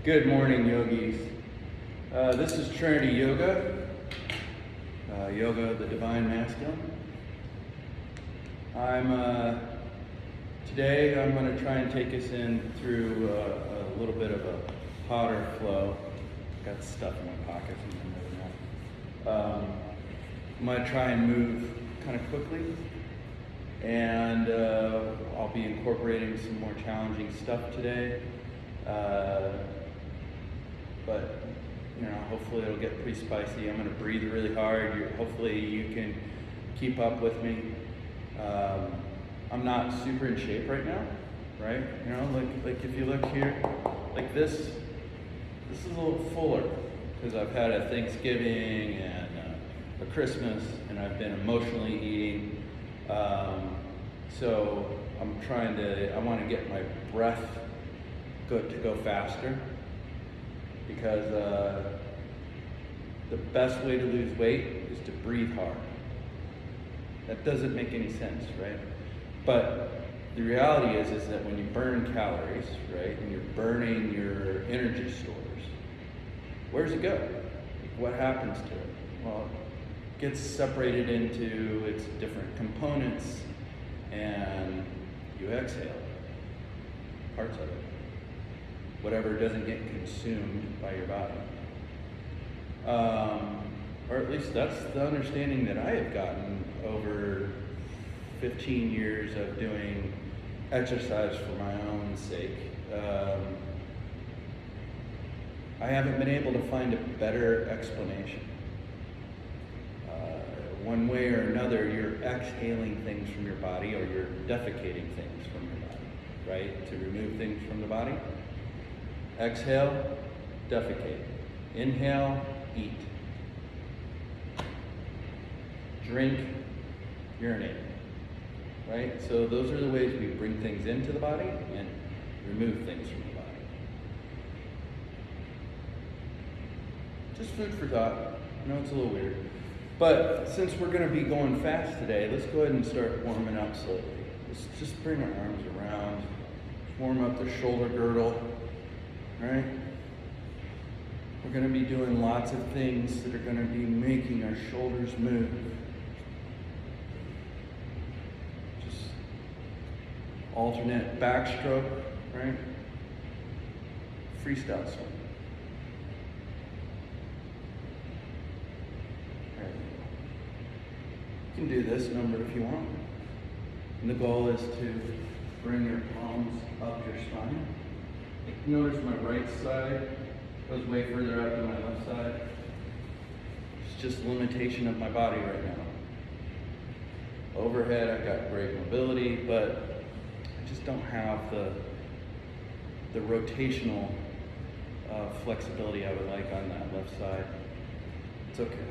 Good morning, yogis. This is Trinity Yoga, Yoga of the Divine Masculine. Today I'm going to try and take us in through a little bit of a hotter flow. Got stuff in my pockets, I'm going to try and move kind of quickly, and I'll be incorporating some more challenging stuff today. But hopefully it'll get pretty spicy. I'm going to breathe really hard. Hopefully you can keep up with me. I'm not super in shape right now, right? Like if you look here, like this is a little fuller because I've had a Thanksgiving and a Christmas, and I've been emotionally eating. So I want to get my breath good to go faster. Because the best way to lose weight is to breathe hard. That doesn't make any sense, right? But the reality is that when you burn calories, right, and you're burning your energy stores, where does it go? What happens to it? Well, it gets separated into its different components, and you exhale parts of it. Whatever doesn't get consumed by your body. Or at least that's the understanding that I have gotten over 15 years of doing exercise for my own sake. I haven't been able to find a better explanation. One way or another, you're exhaling things from your body, or you're defecating things from your body, right? To remove things from the body. Exhale, defecate. Inhale, eat. Drink, urinate. Right? So those are the ways we bring things into the body and remove things from the body. Just food for thought. I know it's a little weird. But since we're going to be going fast today, let's go ahead and start warming up slowly. Let's just bring our arms around, warm up the shoulder girdle. Right? We're going to be doing lots of things that are going to be making our shoulders move. Just alternate backstroke, right? Freestyle swing. Right. You can do this number if you want. And the goal is to bring your palms up your spine. Notice my right side goes way further out than my left side. It's just a limitation of my body right now. Overhead, I've got great mobility, but I just don't have the rotational flexibility I would like on that left side. It's okay.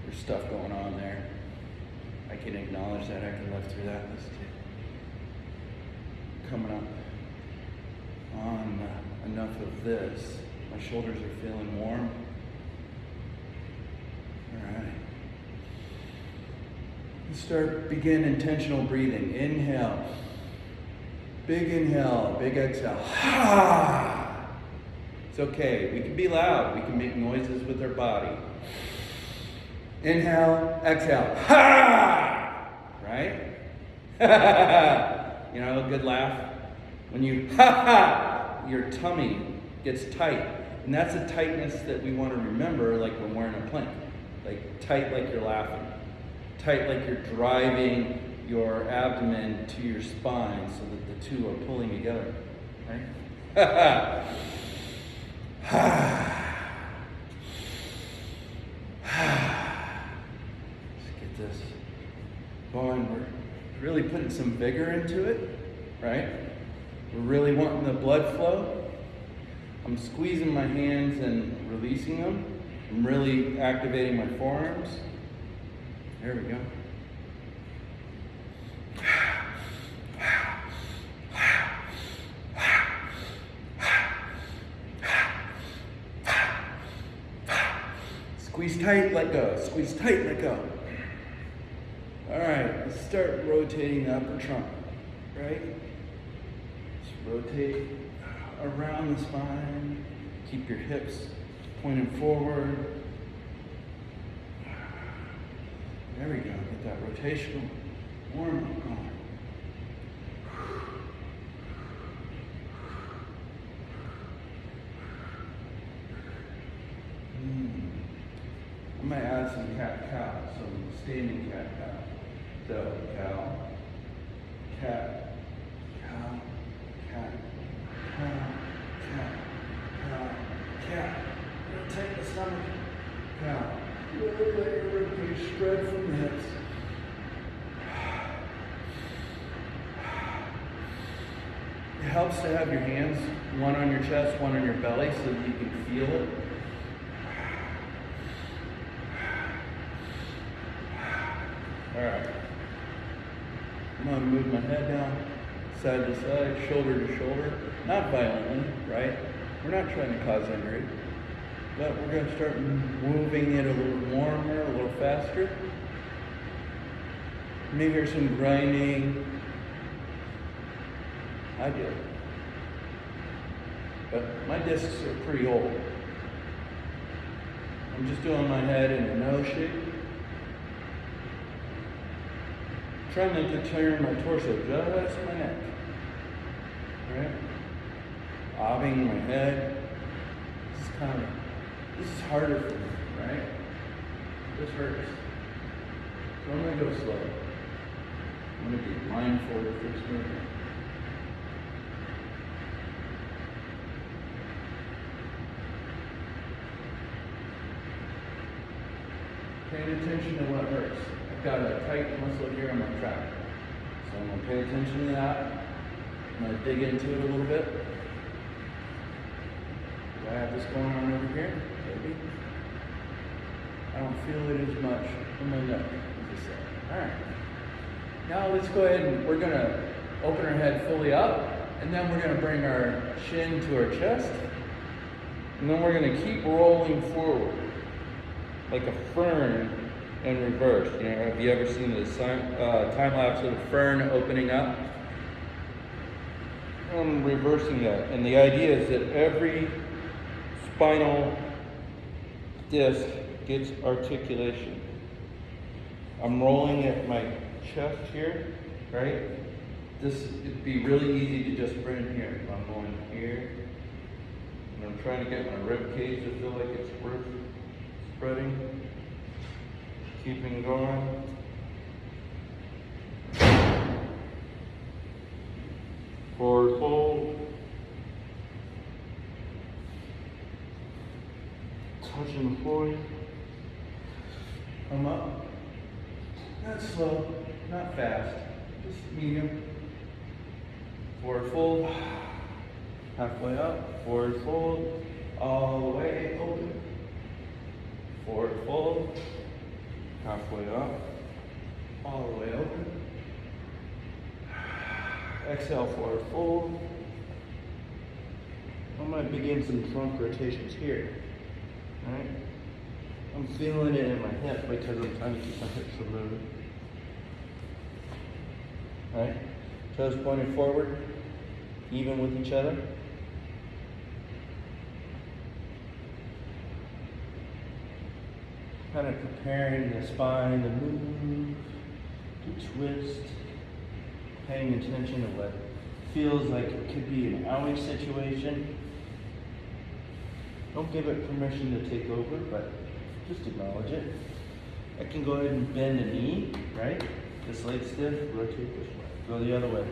There's stuff going on there. I can acknowledge that. I can live through that. Let's do it. Coming up on enough of this. My shoulders are feeling warm. All right. Let's begin intentional breathing. Inhale. Big inhale, big exhale. Ha! It's okay. We can be loud. We can make noises with our body. Inhale, exhale. Ha! Right? A good laugh. When you your tummy gets tight. And that's a tightness that we want to remember, like when we're in a plank. Like tight like you're laughing. Tight like you're driving your abdomen to your spine so that the two are pulling together. Right? Let's get this going. We're really putting some vigor into it, right? We're really wanting the blood flow. I'm squeezing my hands and releasing them. I'm really activating my forearms. There we go. Squeeze tight, let go. Squeeze tight, let go. All right, let's start rotating the upper trunk, right? Just rotate around the spine. Keep your hips pointing forward. There we go. Get that rotational warm up going. I might add some cat-cow, some standing cat-cow. So, cow, cat, cow, cat, cow, cat, cow, cat. Rotate the stomach, cow. Let your ribcage spread from the hips. It helps to have your hands, one on your chest, one on your belly, so that you can feel it. All right. I'm going to move my head down, side to side, shoulder to shoulder. Not violently, right? We're not trying to cause injury. But we're going to start moving it a little warmer, a little faster. You may hear some grinding. I do. But my discs are pretty old. I'm just doing my head in a nose shape. Trying not to turn my torso, just my neck. Right? Bobbing my head. This is harder for me, right? This hurts. So I'm gonna go slow. I'm gonna be mindful of this movement. Paying attention to what hurts. I've got a tight muscle here on my trap. So I'm going to pay attention to that. I'm going to dig into it a little bit. Do I have this going on over here? Maybe. I don't feel it as much in my neck, as I said. Alright. Now let's go ahead and we're going to open our head fully up. And then we're going to bring our chin to our chest. And then we're going to keep rolling forward. Like a fern in reverse. You know, have you ever seen the time lapse of a fern opening up? I'm reversing that. And the idea is that every spinal disc gets articulation. I'm rolling at my chest here, right? It'd be really easy to just bring here. I'm going here. And I'm trying to get my rib cage to feel like it's spreading. Keeping going. Forward fold. Touching the floor. Come up. Not slow, not fast, just medium. Forward fold. Halfway up. Forward fold. All the way open. Forward fold. Halfway up, all the way open. Exhale, forward fold. I'm going to begin some trunk rotations here. All right? I'm feeling it in my hip because I'm trying to keep my hips from moving. All right? Toes pointed forward, even with each other. Kind of preparing the spine to move, to twist, paying attention to what feels like it could be an owie situation. Don't give it permission to take over, but just acknowledge it. I can go ahead and bend a knee, right? This leg stiff, rotate this way. Go the other way.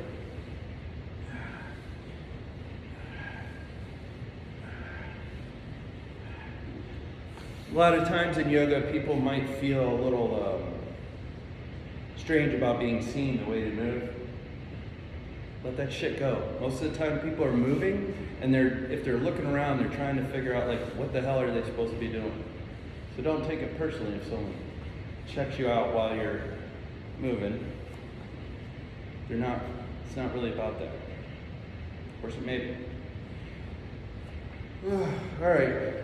A lot of times in yoga, people might feel a little strange about being seen the way they move. Let that shit go. Most of the time people are moving, and if they're looking around, they're trying to figure out, like, what the hell are they supposed to be doing? So don't take it personally if someone checks you out while you're moving. It's not really about that. Of course it may be. All right.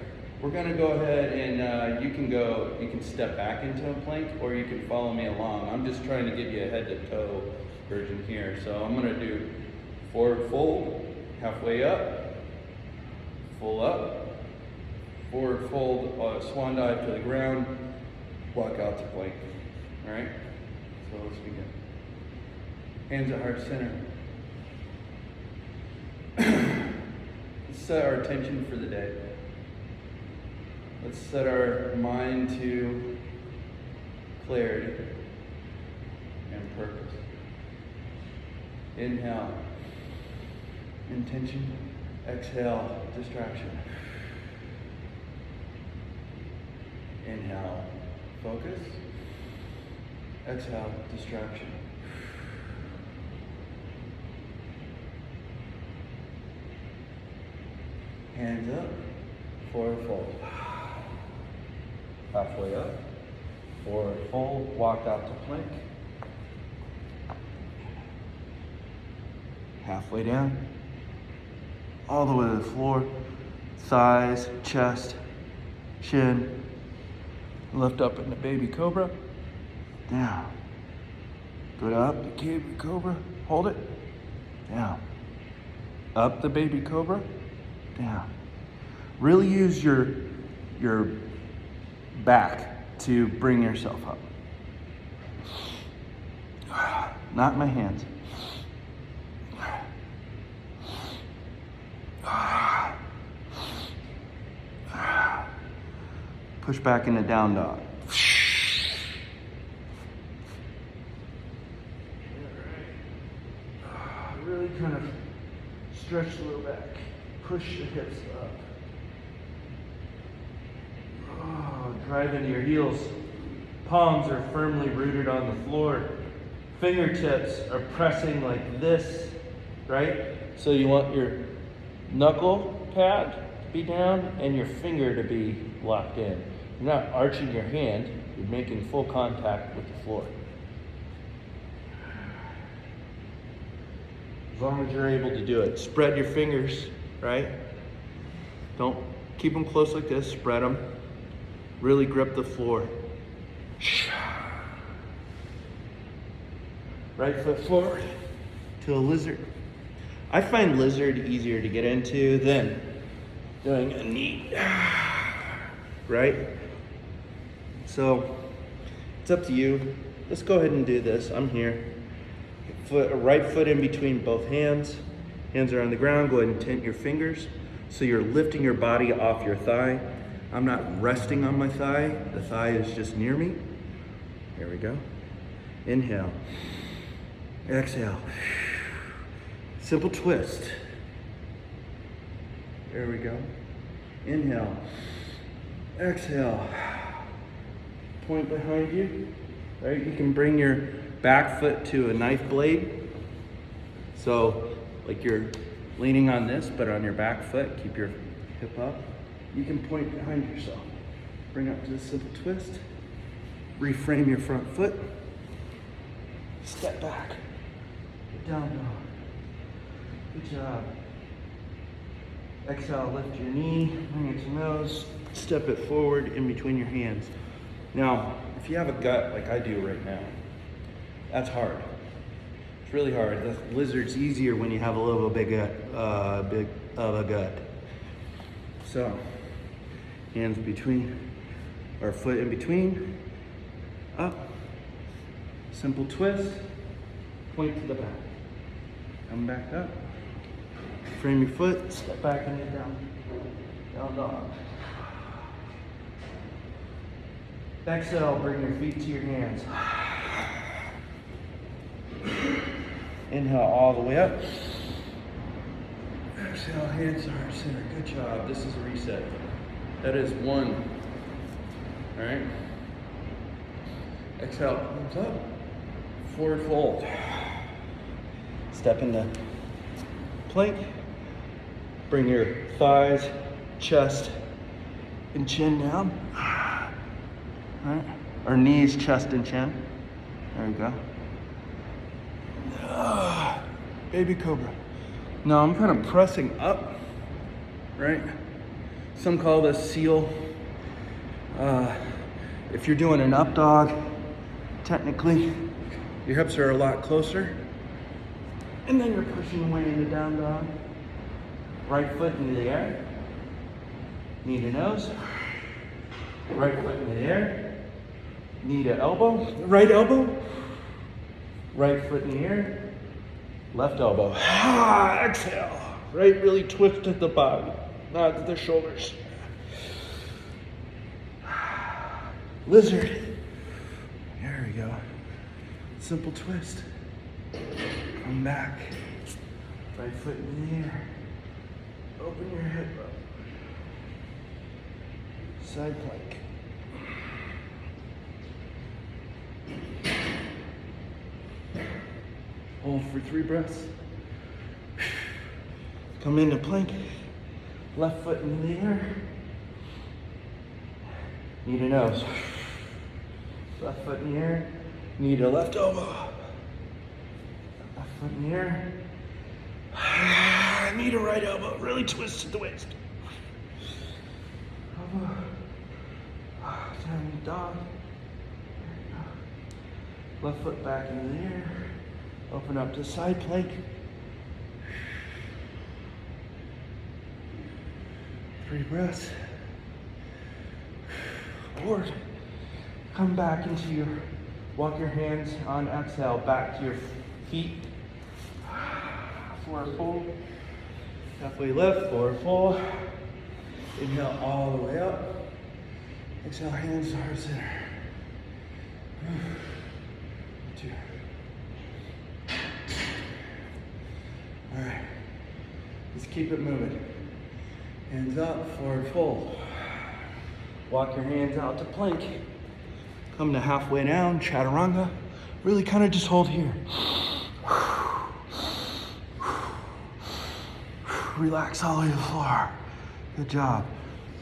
We're going to go ahead and you can step back into a plank, or you can follow me along. I'm just trying to give you a head to toe version here. So I'm going to do forward fold, halfway up, full up, forward fold, swan dive to the ground, walk out to plank. All right, so let's begin. Hands at heart center. Let's set our attention for the day. Let's set our mind to clarity and purpose. Inhale, intention. Exhale, distraction. Inhale, focus. Exhale, distraction. Hands up, forward fold. Halfway up, forward fold, walk out to plank. Halfway down, all the way to the floor, thighs, chest, chin. Lift up into baby cobra, down. Go up the baby cobra, hold it, down. Up the baby cobra, down. Really use your back to bring yourself up. Not my hands. Push back into down dog. Really kind of stretch the low back. Push the hips up. Oh, drive into your heels. Palms are firmly rooted on the floor. Fingertips are pressing like this, right? So you want your knuckle pad to be down and your finger to be locked in. You're not arching your hand, you're making full contact with the floor. As long as you're able to do it. Spread your fingers, right? Don't keep them close like this, spread them. Really grip the floor. Right foot forward to a lizard. I find lizard easier to get into than doing a knee, right? So it's up to you. Let's go ahead and do this. I'm here. Right foot in between both hands. Hands are on the ground. Go ahead and tent your fingers. So you're lifting your body off your thigh. I'm not resting on my thigh. The thigh is just near me. Here we go. Inhale. Exhale. Simple twist. There we go. Inhale. Exhale. Point behind you. Right? You can bring your back foot to a knife blade. So, like you're leaning on this, but on your back foot, keep your hip up. You can point behind yourself. Bring up to a simple twist. Reframe your front foot. Step back. Down dog. Good job. Exhale, lift your knee, bring it to nose, step it forward in between your hands. Now, if you have a gut like I do right now, that's hard. It's really hard. The lizard's easier when you have a little bit big of a gut. So, hands between, or foot in between, up, simple twist, point to the back. Come back up. Frame your foot, step back and get down. Down dog. Exhale, bring your feet to your hands. Inhale all the way up. Exhale, hands to heart center. Good job. This is a reset. That is one. All right. Exhale, arms up. Forward fold. Step into plank. Bring your thighs, chest, and chin down. All right. Or knees, chest, and chin. There we go. Baby cobra. Now I'm kind of pressing up, right? Some call this seal. If you're doing an up dog, technically, your hips are a lot closer. And then you're pushing away into down dog. Right foot into the air. knee to nose, right foot in the air, knee to elbow, right elbow, right foot in the air, left elbow. Exhale. Right, really twist at the body, not at the shoulders. Lizard. There we go. Simple twist. Come back. Right foot in the air. Open your hip up. Side plank. Hold for 3 breaths. Come into plank. Left foot in the air. Knee to nose. Left foot in the air. Knee to left elbow. Left foot in the air. Knee to right elbow. Really twist at the waist. Elbow. Down dog. Left foot back in the air. Open up to side plank. 3 breaths. Forward. Come back into your, walk your hands on exhale back to your feet. Forward fold. Halfway lift, forward fold. Inhale all the way up. Exhale, hands to heart center. 2. All right. Let's keep it moving. Hands up, forward fold. Walk your hands out to plank. Come to halfway down, chaturanga. Really kind of just hold here. Relax all the way to the floor. Good job.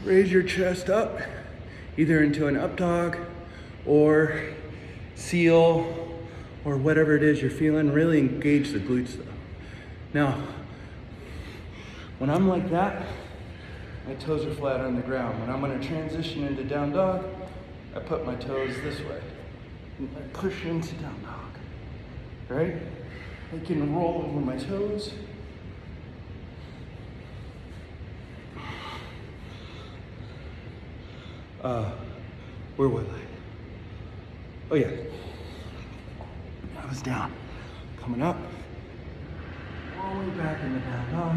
Raise your chest up, either into an up dog or seal or whatever it is you're feeling. Really engage the glutes though. Now, when I'm like that, my toes are flat on the ground. When I'm going to transition into down dog, I put my toes this way. And I push into down dog. Right? I can roll over my toes. Where was I? Oh yeah. I was down. Coming up. All the way back into down dog.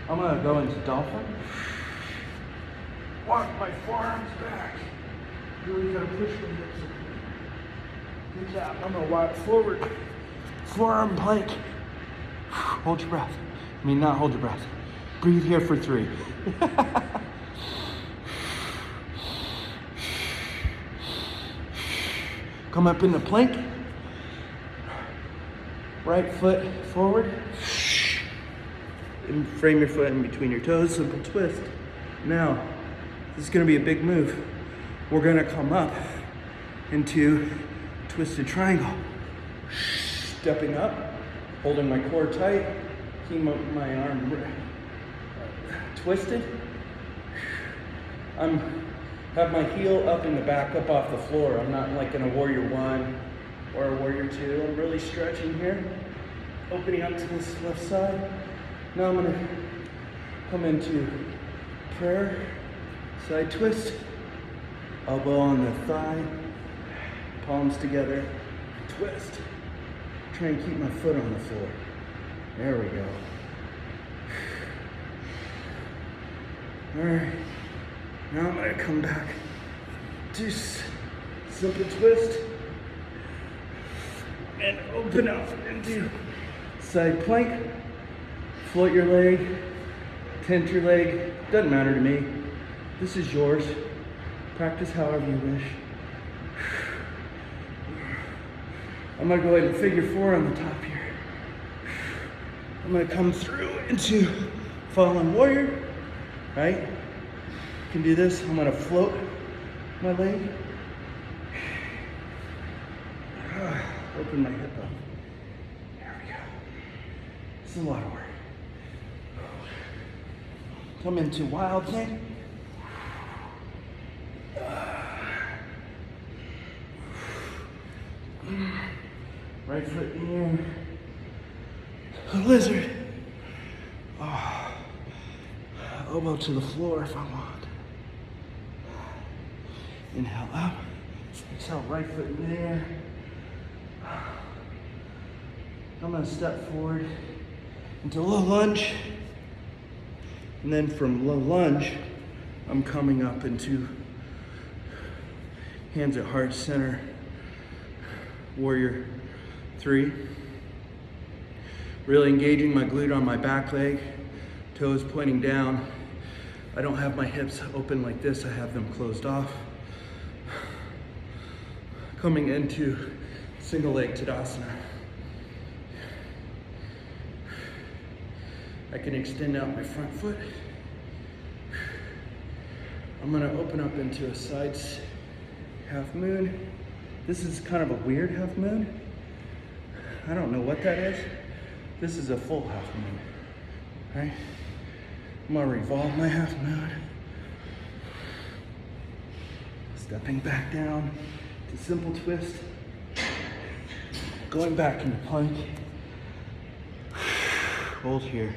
I'm gonna go into dolphin. Walk my forearms back. Really gotta push my hips in. Good job. I'm gonna walk forward. Forearm plank. Hold your breath. I mean, not hold your breath. Breathe here for 3. Come up into plank. Right foot forward. And frame your foot in between your toes, simple twist. Now, this is gonna be a big move. We're gonna come up into twisted triangle. Stepping up, holding my core tight, keep my arm twisted. Have my heel up in the back, up off the floor. I'm not like in a warrior 1 or a warrior 2. I'm really stretching here, opening up to this left side. Now I'm gonna come into prayer, side twist, elbow on the thigh, palms together, twist. Try and keep my foot on the floor. There we go. All right, now I'm gonna come back to simple twist and open up into side plank. Float your leg, tent your leg, doesn't matter to me. This is yours. Practice however you wish. I'm gonna go ahead and figure 4 on the top here. I'm gonna come through into fallen warrior, right? You can do this. I'm gonna float my leg. Open my hip up. There we go. This is a lot of work. Come into wild thing. Right foot in the air. A lizard. elbow to the floor if I want. Inhale up, exhale, right foot in the air. I'm gonna step forward into low lunge. And then from low lunge, I'm coming up into hands at heart center, warrior 3. Really engaging my glute on my back leg, toes pointing down. I don't have my hips open like this, I have them closed off. Coming into single leg Tadasana. I can extend out my front foot. I'm gonna open up into a side half moon. This is kind of a weird half moon. I don't know what that is. This is a full half moon, right? I'm gonna revolve my half moon. Stepping back down to simple twist. Going back into plank. Hold here.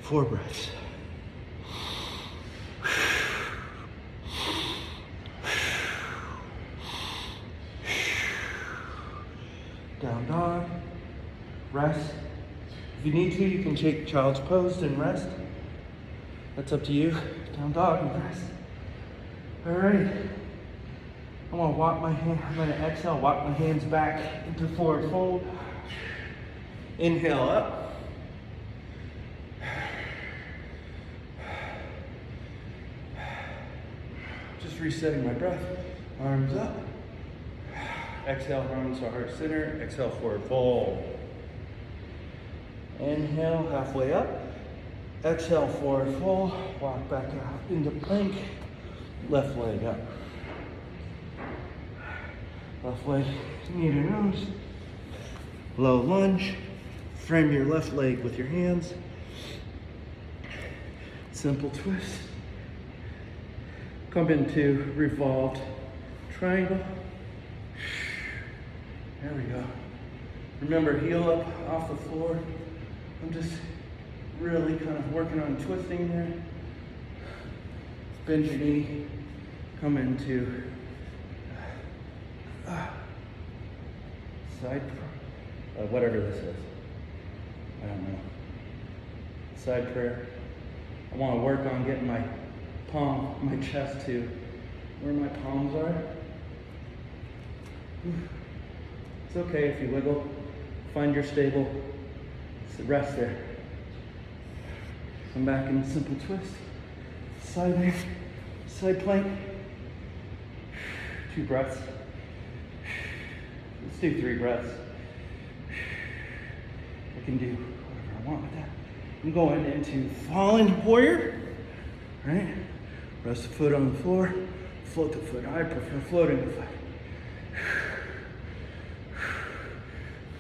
4 breaths. Down dog. Rest. If you need to, you can take child's pose and rest. That's up to you. Down dog and rest. All right. I'm gonna exhale, walk my hands back into forward fold. Inhale up. Just resetting my breath. Arms up. Exhale, arms to heart center. Exhale, forward fold. Inhale, halfway up. Exhale, forward fold. Walk back out into plank. Left leg up. Left leg, knee to nose. Low lunge. Frame your left leg with your hands. Simple twist. Come into revolved triangle. There we go. Remember, heel up off the floor. I'm just really kind of working on twisting there. Bend your knee. Come into side, whatever this is. I don't know. Side prayer. I want to work on getting my palm, my chest to where my palms are. It's okay if you wiggle. Find your stable. Rest there. Come back in a simple twist. Side plank. 2 breaths. Let's do 3 breaths. I can do whatever I want with that. I'm going into fallen warrior. Right? Rest the foot on the floor. Float the foot. I prefer floating the foot.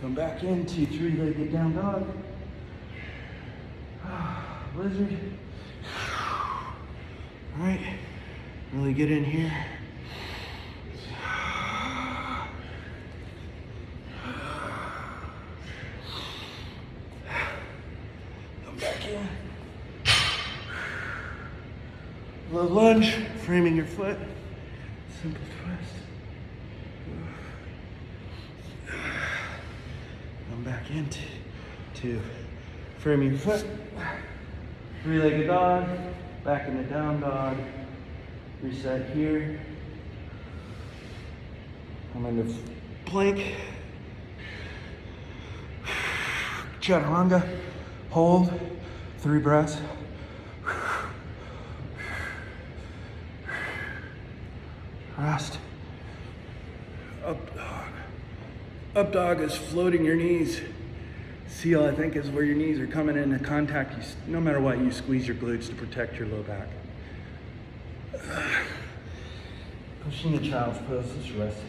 Come back into 3-legged down dog. Lizard. All right. Really get in here. Come back in. Low lunge, framing your foot. Simple twist. Come back into framing your foot. 3-legged dog, back in the down dog. Reset here. I'm into plank. Chaturanga. Hold. 3 breaths. Rest. Up dog. Up dog is floating your knees. Seal, I think, is where your knees are coming into contact. No matter what, you squeeze your glutes to protect your low back. Pushing the child's pose, just rest.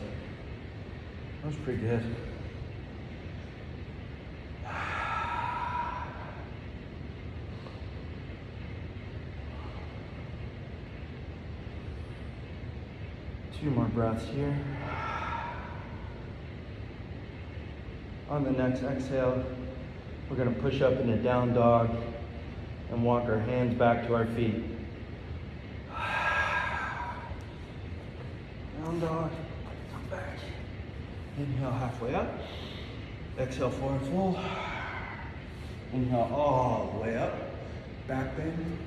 That was pretty good. Two more breaths here. On the next exhale, we're going to push up in a down dog. and walk our hands back to our feet. Down dog, come back. Inhale halfway up. Exhale, forward fold. Inhale all the way up. Back bend.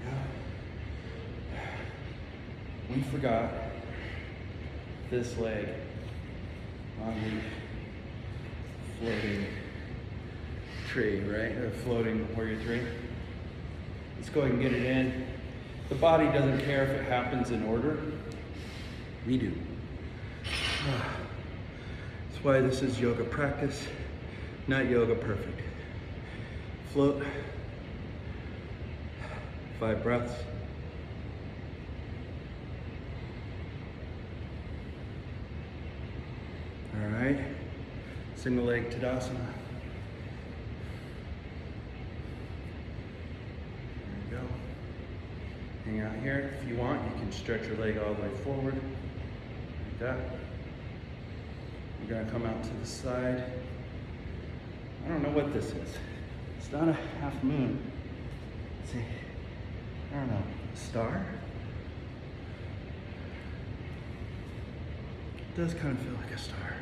There we go. We forgot this leg on the floating tree, right? Or floating warrior three. Let's go ahead and get it in. The body doesn't care if it happens in order. We do. That's why this is yoga practice, not yoga perfect. Float. 5 breaths. All right. Single leg Tadasana. There you go. Hang out here. If you want, you can stretch your leg all the way forward. Like that. You're gonna come out to the side. I don't know what this is. It's not a half moon. Let's see. I don't know. A star? It does kind of feel like a star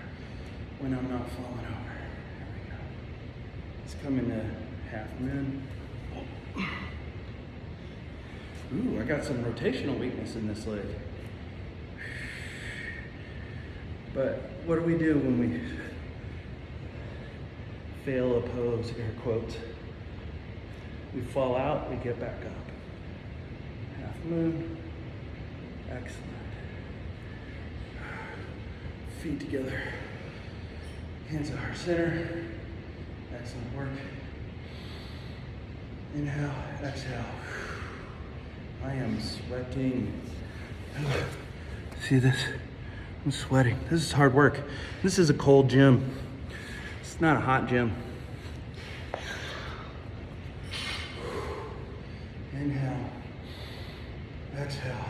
when I'm not falling over. There we go. Let's come into half moon. Ooh, I got some rotational weakness in this leg. But what do we do when we fail a pose, air quotes? We fall out, we get back up. Half moon. Excellent. Feet together. Hands at heart center. Excellent work. Inhale, exhale. I am sweating. See this? I'm sweating. This is hard work. This is a cold gym. It's not a hot gym. Inhale. Exhale.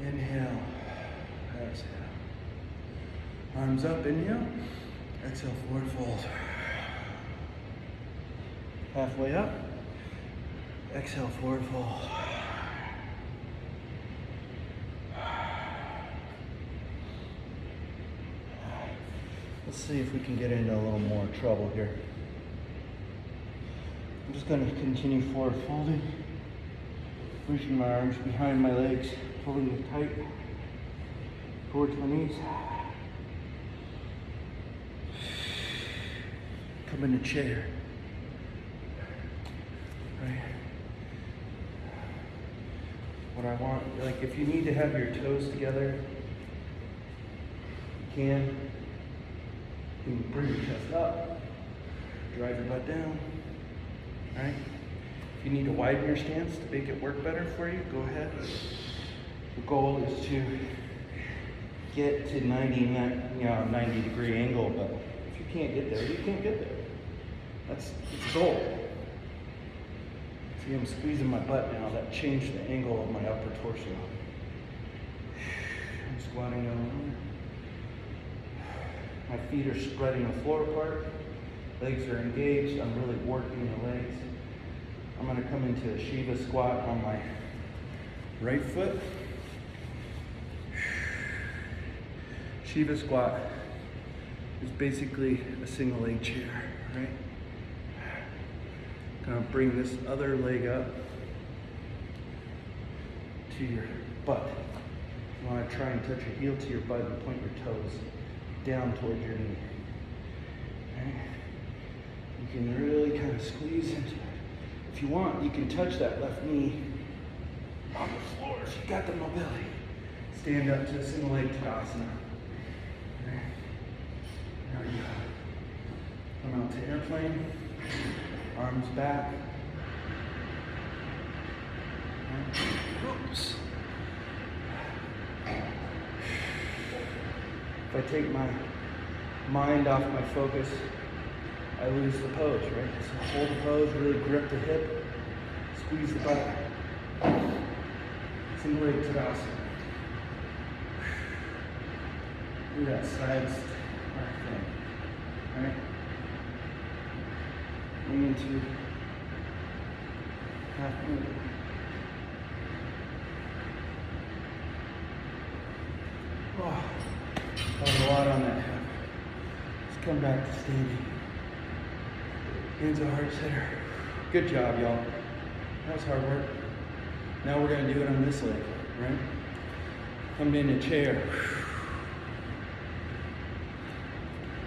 Inhale. Exhale. Arms up, inhale. Exhale, forward fold. Halfway up. Exhale, forward fold. Let's see if we can get into a little more trouble here. I'm just going to continue forward folding, reaching my arms behind my legs, pulling it tight towards my knees. Come in a chair. Right. What I want, like if you need to have your toes together, you can. You can bring your chest up, drive your butt down, right? If you need to widen your stance to make it work better for you, go ahead. The goal is to get to 90 degree angle, but if you can't get there, you can't get there. It's a goal. See, I'm squeezing my butt now. That changed the angle of my upper torso. I'm squatting down. My feet are spreading the floor apart. Legs are engaged. I'm really working the legs. I'm going to come into a Shiva squat on my right foot. Shiva squat is basically a single leg chair, right? Gonna bring this other leg up to your butt. You want to try and touch your heel to your butt and point your toes down towards your knee. Okay? You can really kind of squeeze into it. If you want, you can touch that left knee on the floor if you got the mobility. Stand up to a single leg Tadasana. Okay? There you go. Come out to airplane. Arms back. Oops. If I take my mind off my focus, I lose the pose, right? So hold the pose, really grip the hip, squeeze the butt. Single leg Tadasana. Do that side thing, right? Come into half move. Oh, that was a lot on that hip. Let's come back to standing. Hands at heart center. Good job, y'all. That was hard work. Now we're gonna do it on this leg, right? Come into chair.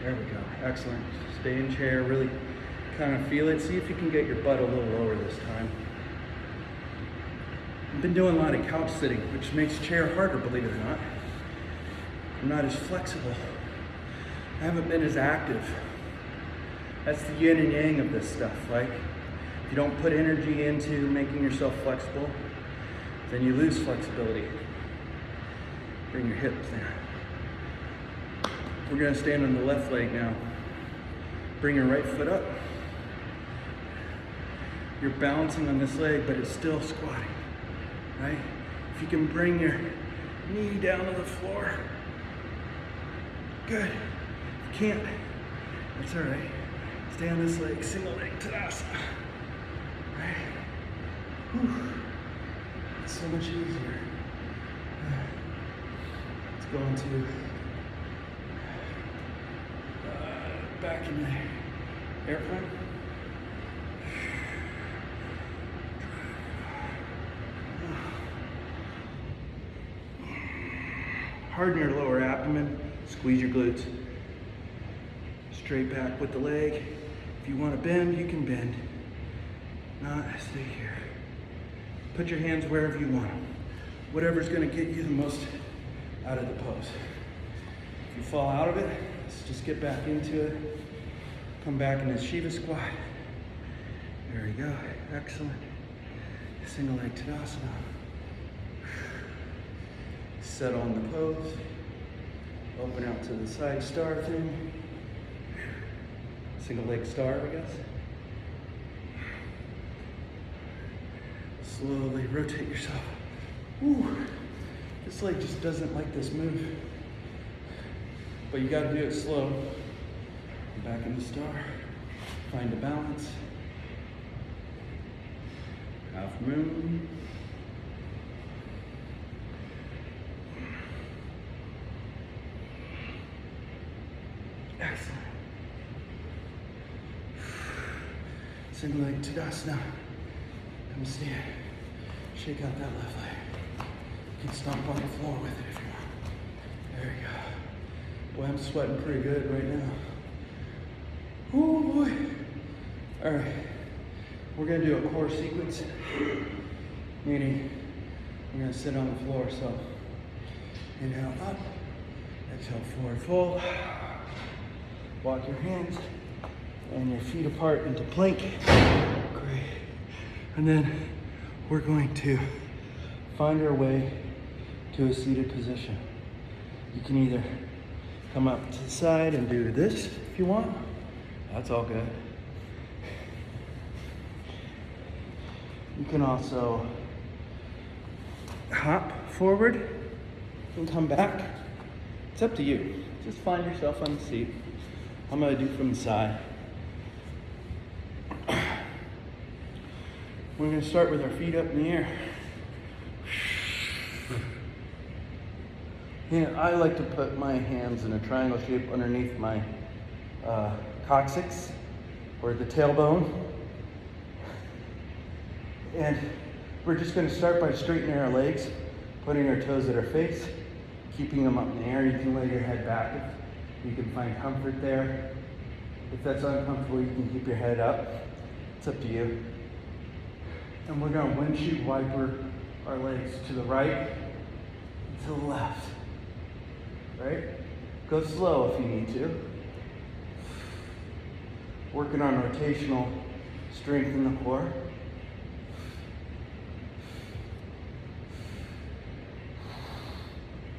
There we go, excellent. Stay in chair, really kind of feel it. See if you can get your butt a little lower this time. I've been doing a lot of couch sitting, which makes chair harder, believe it or not. I'm not as flexible. I haven't been as active. That's the yin and yang of this stuff. Like, if you don't put energy into making yourself flexible, then you lose flexibility. Bring your hips there. We're gonna stand on the left leg now. Bring your right foot up. You're balancing on this leg, but it's still squatting, right? If you can bring your knee down to the floor, good. If you can't, that's all right. Stay on this leg, single leg Tadasana. Right? Whew. It's so much easier. Let's go into back in the airplane. Harden your lower abdomen, squeeze your glutes. Straight back with the leg. If you want to bend, you can bend. Not, stay here. Put your hands wherever you want them. Whatever's going to get you the most out of the pose. If you fall out of it, let's just get back into it. Come back in a Shiva squat. There we go. Excellent. Single leg Tadasana. Settle on the pose. Open out to the side star thing. Single leg star, I guess. Slowly rotate yourself. Ooh, this leg just doesn't like this move. But you gotta do it slow. Back in the star. Find a balance. Half moon. Excellent. Single leg Tadasana. Come stand. Shake out that left leg. You can stomp on the floor with it if you want. There you go. Boy, I'm sweating pretty good right now. Oh boy. All right. We're gonna do a core sequence, meaning we're gonna sit on the floor. So inhale up, exhale forward fold. Walk your hands and your feet apart into plank. Great. And then we're going to find our way to a seated position. You can either come up to the side and do this if you want. That's all good. You can also hop forward and come back. It's up to you. Just find yourself on the seat. I'm gonna do from the side. We're gonna start with our feet up in the air. Yeah, I like to put my hands in a triangle shape underneath my coccyx or the tailbone. And we're just gonna start by straightening our legs, putting our toes at our face, keeping them up in the air. You can lay your head back if you can find comfort there. If that's uncomfortable, you can keep your head up. It's up to you. And we're gonna windshield wiper our legs to the right and to the left. Right? Go slow if you need to. Working on rotational strength in the core.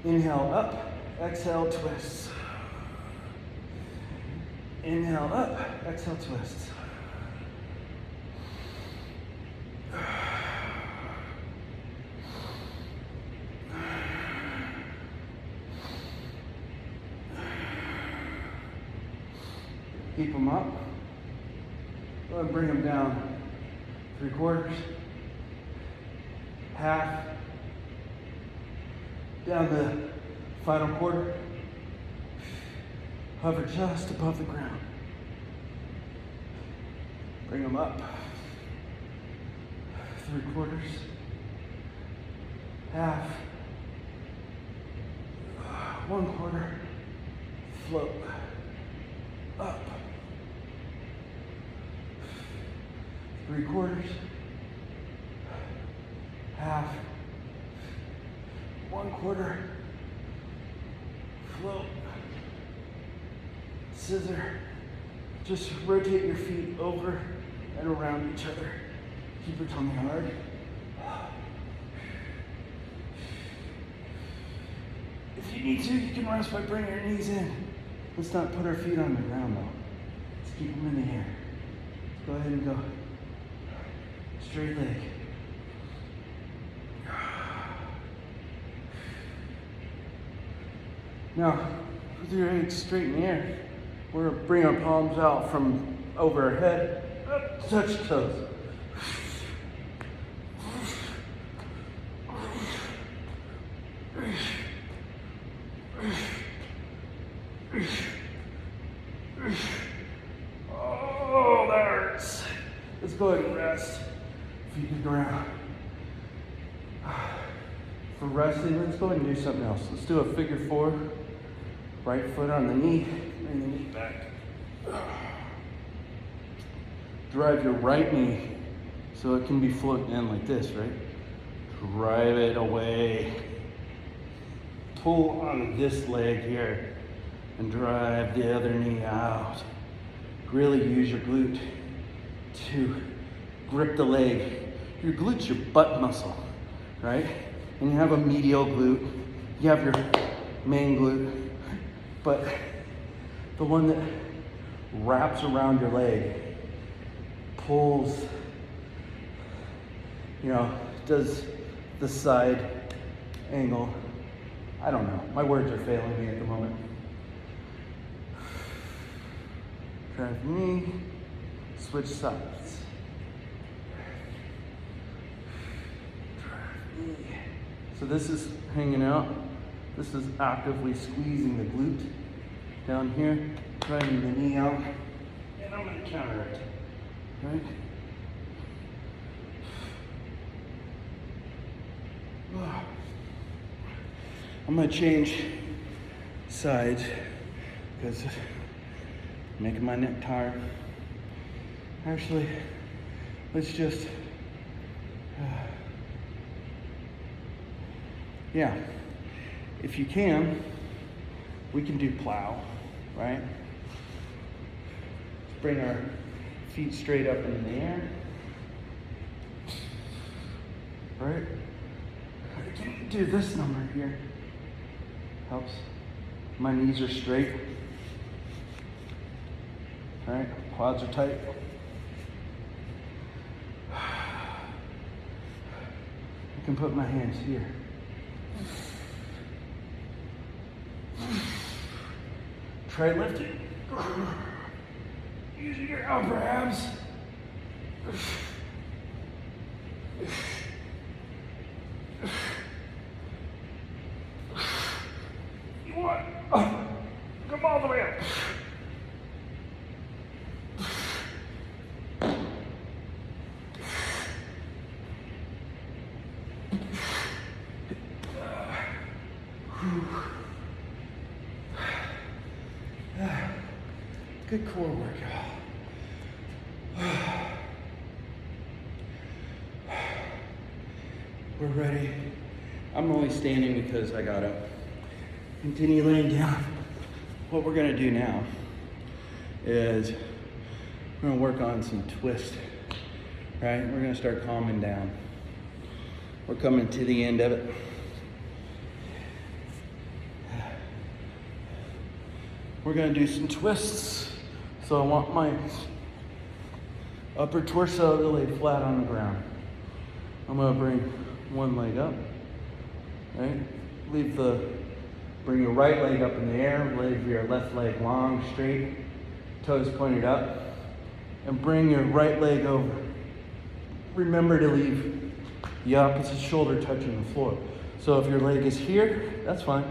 Inhale up, exhale twist. Inhale up, exhale twist. Keep them up. Go ahead and bring them down 3/4, half, down the final quarter. Hover just above the ground. Bring them up 3/4, half, 1/4, float, up, 3/4, half, 1/4, float, scissor. Just rotate your feet over and around each other. Keep your tummy hard. If you need to, you can rest by bringing your knees in. Let's not put our feet on the ground though. Let's keep them in the air. Let's go ahead and go. Straight leg. Now, with your legs straight in the air, we're gonna bring our palms out from over our head, up, touch toes. Oh, that hurts. Let's go ahead and rest. Feet to the ground. For resting, let's go ahead and do something else. Let's do a figure 4. Right foot on the knee, bring the knee back. Drive your right knee so it can be floating in like this, right? Drive it away. Pull on this leg here and drive the other knee out. Really use your glute to grip the leg. Your glute's your butt muscle, right? And you have a medial glute, you have your main glute, but the one that wraps around your leg, pulls, does the side angle. I don't know, my words are failing me at the moment. Drive knee, switch sides. Drive knee. So this is hanging out. This is actively squeezing the glute down here, driving the knee out, and I'm going to counter it, right? I'm going to change sides because it's making my neck tired. Actually, let's just, if you can, we can do plow, right? Let's bring our feet straight up in the air, right? I can do this number here. Helps. My knees are straight. All right, quads are tight. I can put my hands here. Try lifting. Using your upper abs. You want? Come all the way up. Good core workout. We're ready. I'm only standing because I got up. Continue laying down. What we're gonna do now is we're gonna work on some twist, right? We're gonna start calming down. We're coming to the end of it. We're gonna do some twists. So I want my upper torso to lay flat on the ground. I'm gonna bring one leg up, right? Bring your right leg up in the air, leave your left leg long, straight, toes pointed up, and bring your right leg over. Remember to leave the opposite shoulder touching the floor. So if your leg is here, that's fine.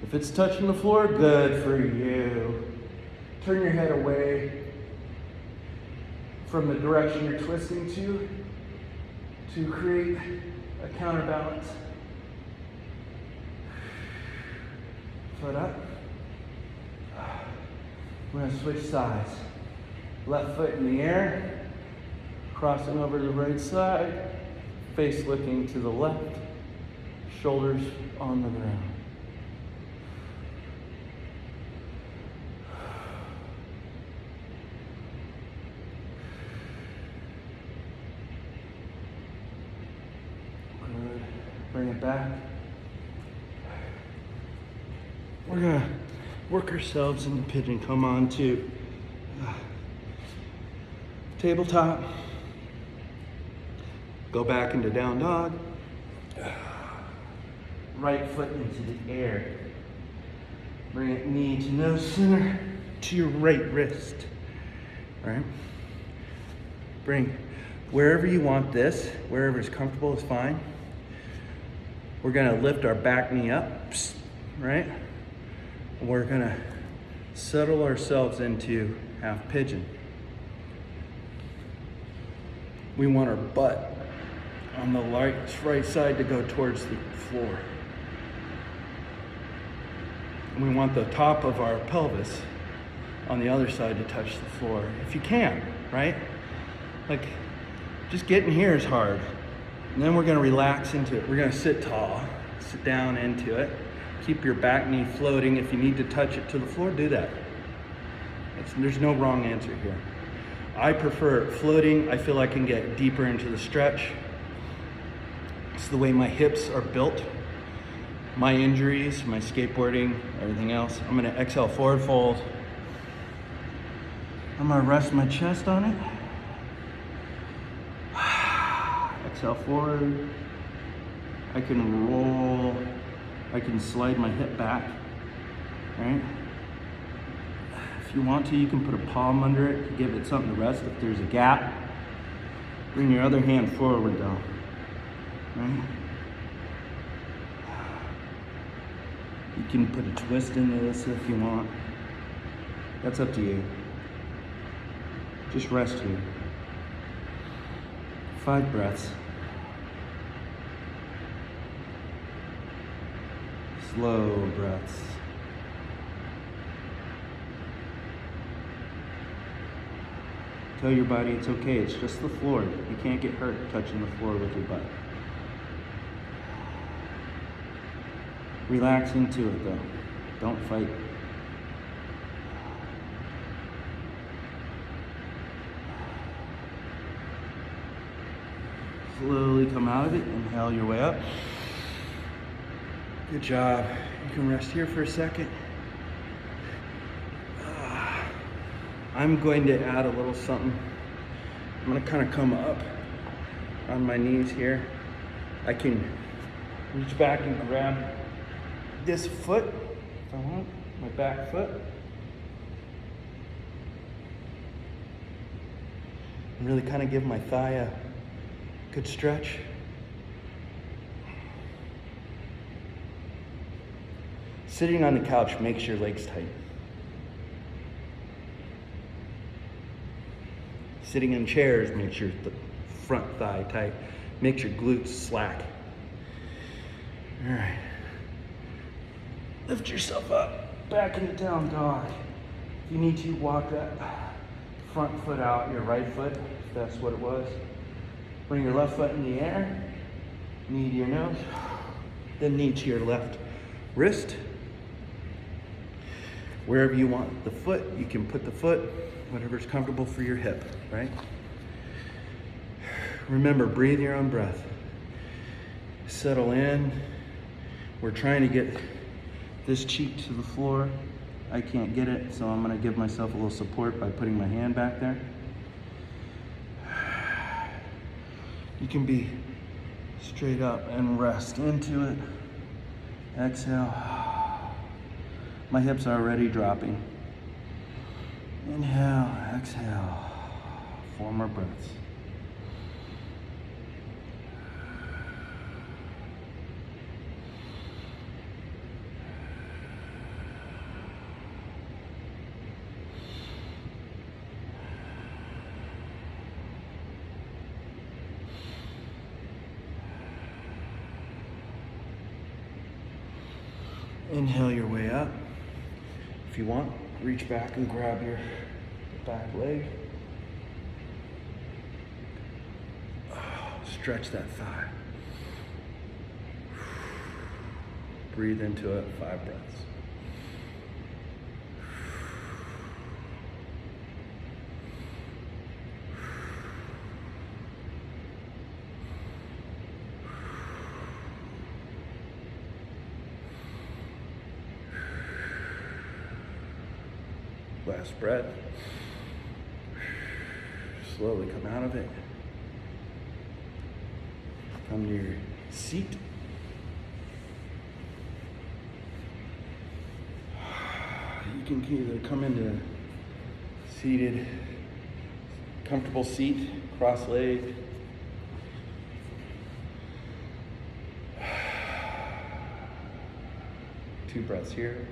If it's touching the floor, good for you. Turn your head away from the direction you're twisting to create a counterbalance. Foot up. We're gonna switch sides. Left foot in the air, crossing over to the right side, face looking to the left, shoulders on the ground. Good. Bring it back. We're gonna work ourselves into pigeon. Come on to tabletop. Go back into down dog. Right foot into the air. Bring it knee to nose center to your right wrist. All right? Bring wherever you want this, wherever is comfortable is fine. We're gonna lift our back knee up, right? We're gonna settle ourselves into half pigeon. We want our butt on the right side to go towards the floor. And we want the top of our pelvis on the other side to touch the floor, if you can, right? Like, just getting here is hard. And then we're gonna relax into it. We're gonna sit tall, sit down into it. Keep your back knee floating. If you need to touch it to the floor, do that. There's no wrong answer here. I prefer floating. I feel I can get deeper into the stretch. It's the way my hips are built. My injuries, my skateboarding, everything else. I'm gonna exhale, forward fold. I'm gonna rest my chest on it. Exhale forward. I can roll. I can slide my hip back, right? If you want to, you can put a palm under it to give it something to rest. If there's a gap, bring your other hand forward though, right? You can put a twist into this if you want. That's up to you. Just rest here. 5 breaths. Slow breaths. Tell your body it's okay, it's just the floor. You can't get hurt touching the floor with your butt. Relax into it though. Don't fight. Slowly come out of it, inhale your way up. Good job. You can rest here for a second. I'm going to add a little something. I'm going to kind of come up on my knees here. I can reach back and grab this foot, if I want, my back foot. And really kind of give my thigh a good stretch. Sitting on the couch makes your legs tight. Sitting in chairs makes your front thigh tight, makes your glutes slack. All right. Lift yourself up, back into down dog. If you need to, walk that front foot out, your right foot, if that's what it was. Bring your left foot in the air, knee to your nose, then knee to your left wrist. Wherever you want the foot, you can put the foot, whatever's comfortable for your hip, right? Remember, breathe your own breath. Settle in. We're trying to get this cheek to the floor. I can't get it, so I'm gonna give myself a little support by putting my hand back there. You can be straight up and rest into it. Exhale. My hips are already dropping. Inhale, exhale. 4 more breaths. Inhale your way up. If you want, reach back and grab your back leg. Stretch that thigh. Breathe into it, 5 breaths. Last breath. Slowly come out of it. Come to your seat. You can either come into seated, comfortable seat, cross-legged. Two breaths here.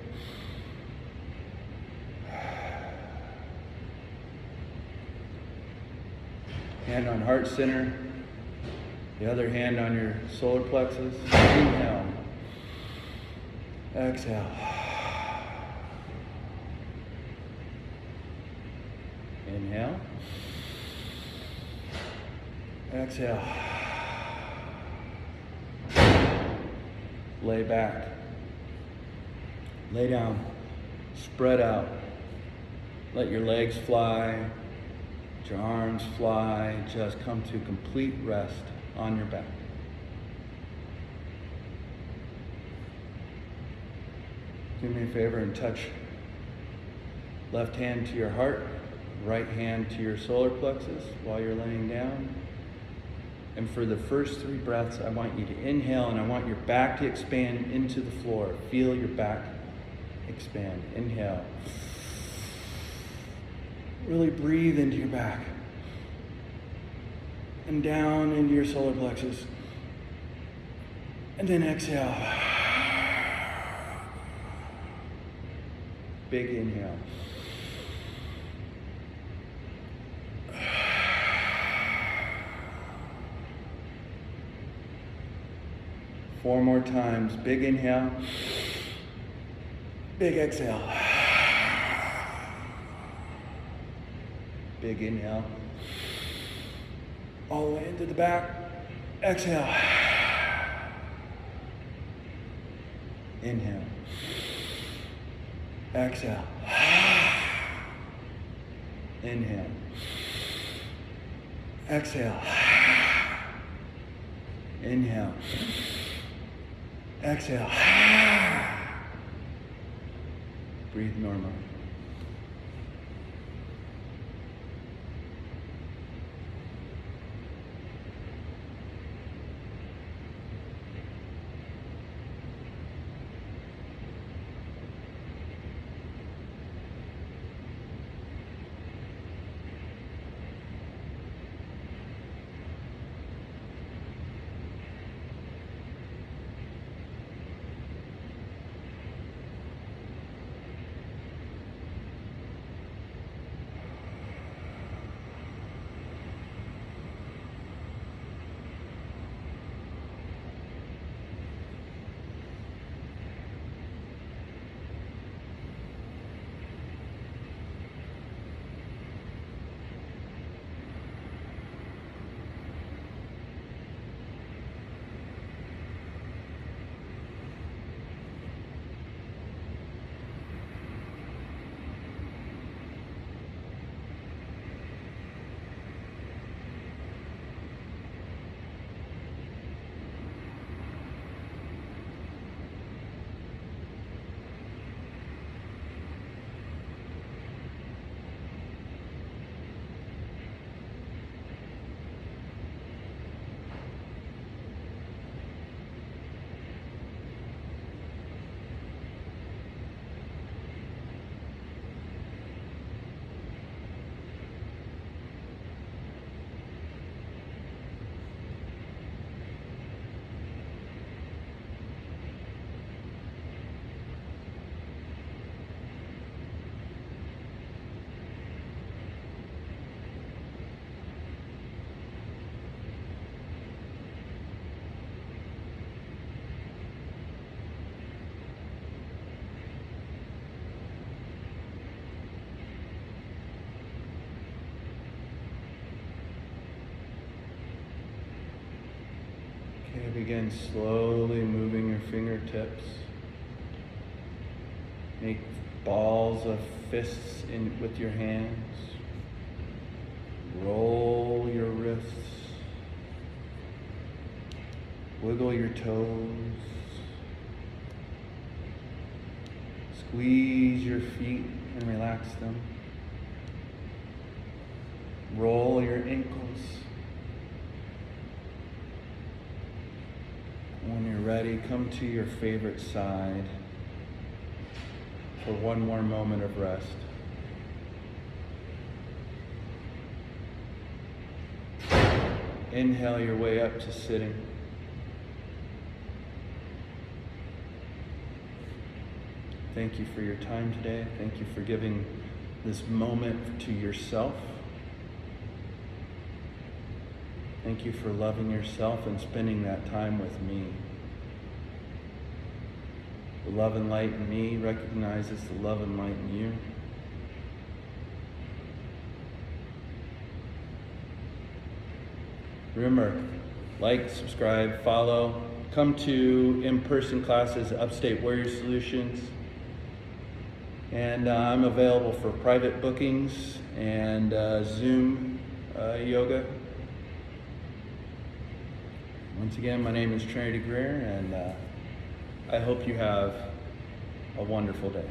Hand on heart center, the other hand on your solar plexus. Inhale. Exhale. Inhale. Exhale. Lay back. Lay down. Spread out. Let your legs fly. Let your arms fly. Just come to complete rest on your back. Do me a favor and touch left hand to your heart, right hand to your solar plexus while you're laying down. And for the first 3 breaths, I want you to inhale and I want your back to expand into the floor. Feel your back expand. Inhale. Really breathe into your back. And down into your solar plexus. And then exhale. Big inhale. Four more times. Big inhale. Big exhale. Big inhale. All the way into the back. Exhale. Inhale. Exhale. Inhale. Exhale. Inhale. Exhale. Breathe normally. Begin slowly moving your fingertips. Make balls of fists in with your hands. Roll your wrists. Wiggle your toes. Squeeze your feet and relax them. Roll your ankles. When you're ready, come to your favorite side for one more moment of rest. Inhale your way up to sitting. Thank you for your time today. Thank you for giving this moment to yourself. Thank you for loving yourself and spending that time with me. The love and light in me recognizes the love and light in you. Remember, like, subscribe, follow. Come to in-person classes at Upstate Warrior Solutions. And I'm available for private bookings and Zoom yoga. Once again, my name is Trinity Greer, and I hope you have a wonderful day.